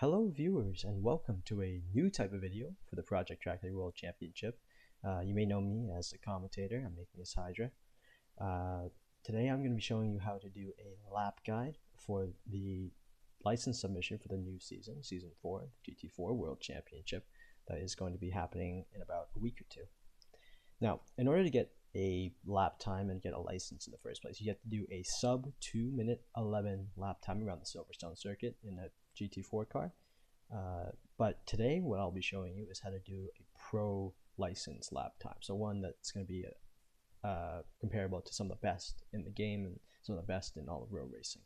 Hello viewers and welcome to a new type of video for the Project Track Day World Championship. You may know me as a commentator. I'm making this Hydra. Today I'm going to be showing you how to do a lap guide for the license submission for the new season, Season 4, GT4 World Championship, that is going to be happening in about a week or two. Now, in order to get a lap time and get a license in the first place, you have to do a sub 2 minute 11 lap time around the Silverstone circuit in a GT4 car. But today what I'll be showing you is how to do a pro license lap time. So one that's going to be comparable to some of the best in the game and some of the best in all of road racing.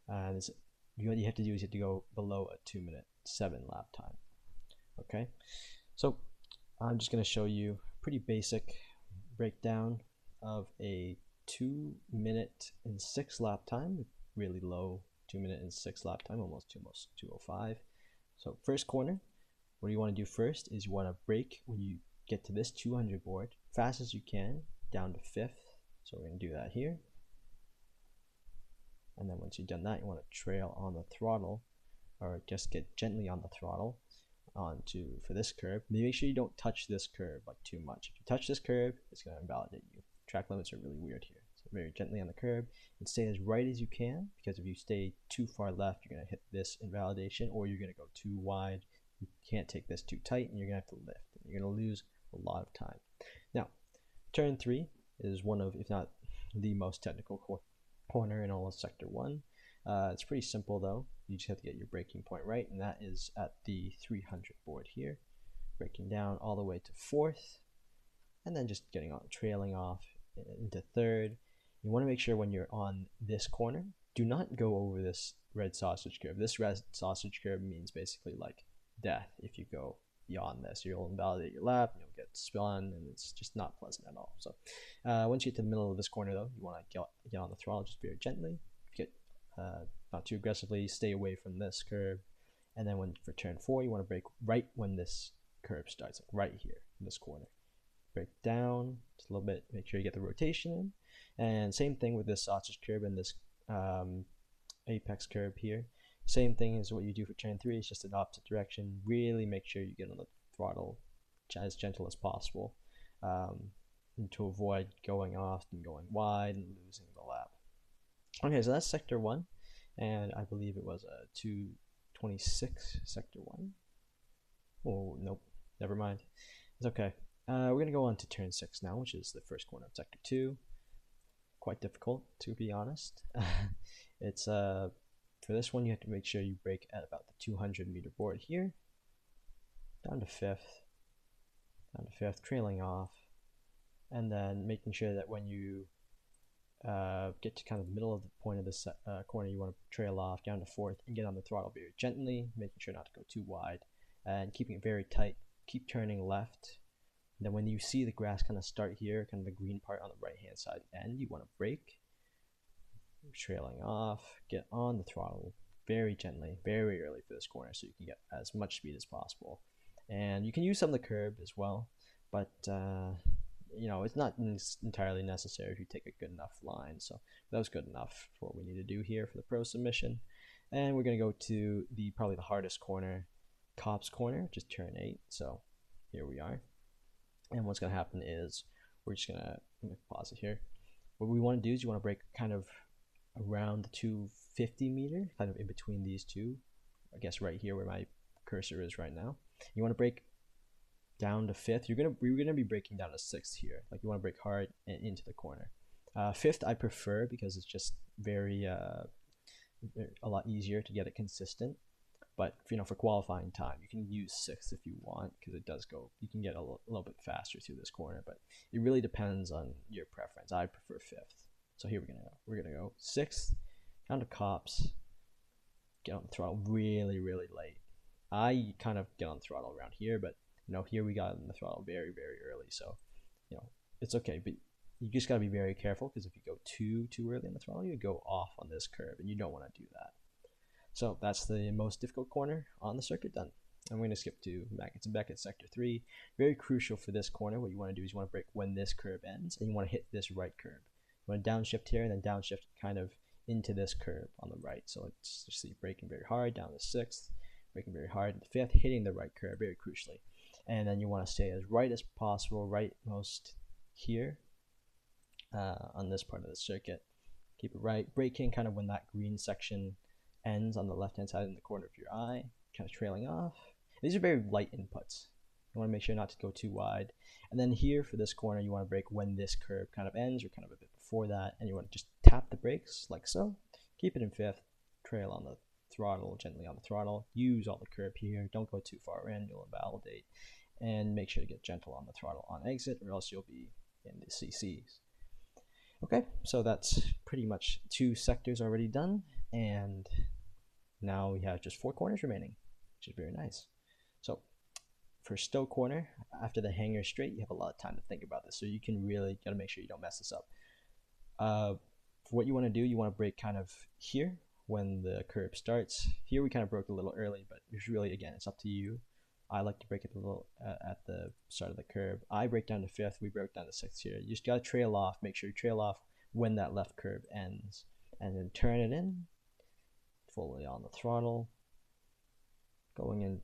What you have to do is you have to go below a 2 minute 7 lap time. Okay, so I'm just going to show you a pretty basic breakdown of a 2 minute and 6 lap time, really low 2 minute and 6 lap time, almost 2:05. So first corner, what you want to do first is you want to brake when you get to this 200 board fast as you can down to 5th. So we're going to do that here. And then once you've done that, you want to trail on the throttle, or just get gently on the throttle for this curve. Make sure you don't touch this curve like too much. If you touch this curve, it's going to invalidate you. Track limits are really weird here. So very gently on the curb and stay as right as you can, because if you stay too far left, you're going to hit this invalidation, or you're going to go too wide. You can't take this too tight and you're going to have to lift. And you're going to lose a lot of time. Now, turn 3 is one of, if not the most technical corner in all of Sector 1. It's pretty simple though. You just have to get your braking point right, and that is at the 300 board here. Braking down all the way to 4th, and then just trailing off into 3rd. You want to make sure when you're on this corner, do not go over this red sausage curve. This red sausage curve means basically like death. If you go beyond this, you'll invalidate your lap, and you'll get spun, and it's just not pleasant at all. So once you get to the middle of this corner though, you want to get on the throttle just very gently. Get not too aggressively, stay away from this curve. And then for turn 4, you want to brake right when this curve starts, like right here in this corner. Brake down just a little bit, make sure you get the rotation in. And same thing with this sausage curve and this apex curve here. Same thing as what you do for turn 3, it's just an opposite direction. Really make sure you get on the throttle as gentle as possible, and to avoid going off and going wide and losing the lap. Okay, so that's Sector 1, and I believe it was a 2:26 Sector 1. Oh, nope, never mind. It's okay. We're going to go on to turn 6 now, which is the first corner of Sector 2. Quite difficult, to be honest. It's for this one, you have to make sure you brake at about the 200 meter board here, down to 5th, trailing off, and then making sure that when you get to kind of the middle of the point of this corner, you want to trail off down to 4th and get on the throttle very gently, making sure not to go too wide and keeping it very tight. Keep turning left. And then when you see the grass kind of start here, kind of the green part on the right hand side end, you want to brake, trailing off, get on the throttle very gently, very early for this corner, so you can get as much speed as possible. And you can use some of the curb as well, but you know, it's not entirely necessary if you take a good enough line. So that was good enough for what we need to do here for the pro submission. And we're going to go to probably the hardest corner, Cops corner, which is turn 8. So here we are. And what's going to happen is we're just going to pause it here. What we want to do is you want to brake kind of around the 250 meter, kind of in between these two. I guess right here where my cursor is right now. You want to brake down to 5th. You're gonna be braking down to 6th here. Like you want to brake hard and into the corner. 5th I prefer because it's just very a lot easier to get it consistent. But for qualifying time, you can use 6th if you want, because it does go. You can get a little bit faster through this corner, but it really depends on your preference. I prefer 5th. So here we're gonna go 6th down to Cops. Get on the throttle really late. I kind of get on the throttle around here, but here we got in the throttle very early, so it's okay. But you just got to be very careful, because if you go too early on the throttle, you go off on this curve, and you don't want to do that. So that's the most difficult corner on the circuit done. I'm going to skip to Beckett Sector 3. Very crucial for this corner. What you want to do is you want to brake when this curve ends, and you want to hit this right curve. You want to downshift here, and then downshift kind of into this curve on the right. So it's just braking very hard down to 6th. braking very hard. The fifth, hitting the right curb very crucially. And then you want to stay as right as possible, rightmost here on this part of the circuit. Keep it right. Braking kind of when that green section ends on the left-hand side in the corner of your eye, kind of trailing off. These are very light inputs. You want to make sure not to go too wide. And then here for this corner, you want to brake when this curve kind of ends or kind of a bit before that. And you want to just tap the brakes like so. Keep it in fifth. Trail on the throttle, gently on the throttle. Use all the curb here. Don't go too far in. You'll invalidate. And make sure to get gentle on the throttle on exit or else you'll be in the CCs. Okay, so that's pretty much 2 sectors already done. And now we have just 4 corners remaining, which is very nice. So for stow corner, after the hanger straight, you have a lot of time to think about this. So you can really got to make sure you don't mess this up. For what you want to do, you want to brake kind of here when the curve starts. Here we kind of broke a little early, but it's really, again, it's up to you. I like to brake it a little at the start of the curve. I brake down to fifth. We broke down to sixth here. You just got to trail off. Make sure you trail off when that left curve ends. And then turn it in. Fully on the throttle. Going in,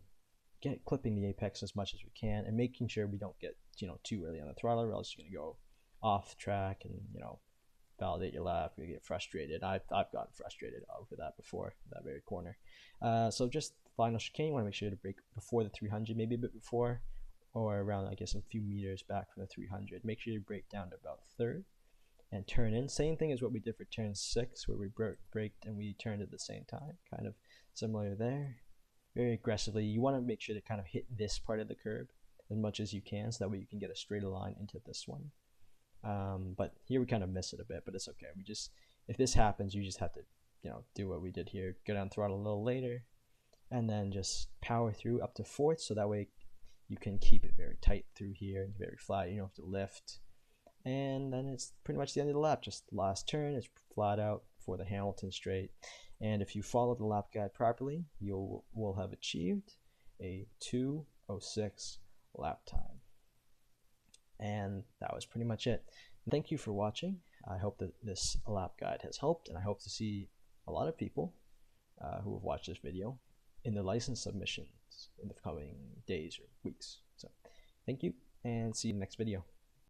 clipping the apex as much as we can. And making sure we don't get, too early on the throttle, or else you're going to go off track and, validate your lap. You get frustrated. I've gotten frustrated over that before, that very corner. So just final chicane, you want to make sure to brake before the 300, maybe a bit before, or around, I guess, a few meters back from the 300. Make sure you brake down to about third and turn in. Same thing as what we did for turn 6, where we braked and we turned at the same time. Kind of similar there. Very aggressively. You want to make sure to kind of hit this part of the curb as much as you can, so that way you can get a straighter line into this one. But here we kind of miss it a bit, but it's okay. If this happens, you just have to, do what we did here. Go down throttle a little later, and then just power through up to fourth, so that way you can keep it very tight through here, very flat. You don't have to lift. And then it's pretty much the end of the lap. Just the last turn is flat out for the Hamilton straight. And if you follow the lap guide properly, you will have achieved a 2:06 lap time. And that was pretty much it. Thank you for watching. I hope that this lap guide has helped, and I hope to see a lot of people who have watched this video in their license submissions in the coming days or weeks. So thank you, and see you in the next video.